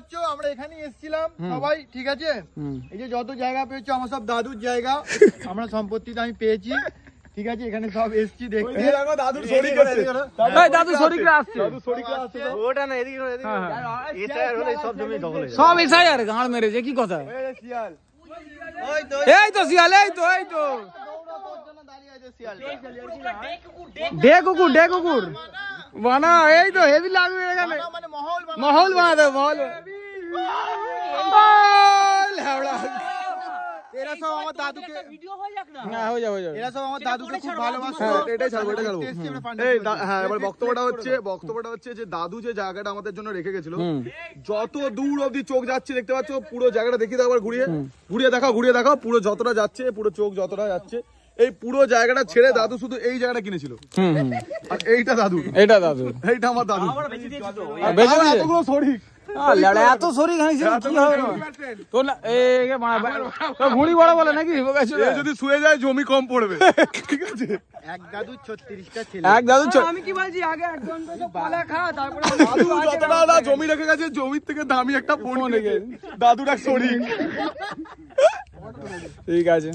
পাচ্ছ আমরা এখানে এসেছিলাম সবাই, ঠিক আছে? এই যে যত জায়গা পেয়েছো আমার সব দাদুর জায়গা, আমরা সম্পত্তিটা আমি পেয়েছি, ঠিক আছে? এখানে সব এসছি দেখতে। দাদুর শরীর আছে, দাদু শরীররা আসছে, দাদুর শরীর আছে। ওটা না, এদিকে এসআইআর হলে সব জমি দখল হয়ে সব এসআইআর গাঁড় মেরেছে, কি কথা? যাবে। শিয়াল এই তো শিয়াল, এই তো ডে কুকুর বানা, এই তো হেভি লাগবে এখানে, মানে মহল মহল বানা দেবে, মহল। এরা সব আমার দাদুকে, হ্যাঁ হয়ে যাবে, এরা সব আমার দাদুকে খুব ভালোবাসে। এটাই ছাড়বো, এটাই ছাড়বো। এই হ্যাঁ, এবার বক্তব্যটা হচ্ছে যে দাদু যে জায়গাটা আমাদের জন্য রেখে গেছিল, যত দূর অবধি চোখ যাচ্ছে দেখতে পাচ্ছ, পুরো জায়গাটা দেখিয়ে দাও, একবার ঘুরিয়ে দেখাও, পুরো যতটা যাচ্ছে, পুরো চোখ যতটা যাচ্ছে, এই পুরো জায়গাটা ছেড়ে দাদু শুধু এই জায়গাটা কিনেছিল। আর এইটা দাদু, এটা দাদু, এইটা আমার দাদু। বেঁচে আমার দিয়েছে? এতগুলো শরীর, এত শরীর খাইছে কি হবে তোর না? ভুঁড়ি বড় বলে নাকি? এ যদি শুয়ে যায় জমি কম পড়বে, ঠিক আছে? এক দাদু 36টা ছেলে। এক দাদু আমি কি বলছি, আগে একজন তো পালা খা, তারপরে দাদু যতটা না জমি রেখে গেছে, জমির থেকে দামি একটা ফোন রেখে দাদুর এক শরীর। ঠিক আছে।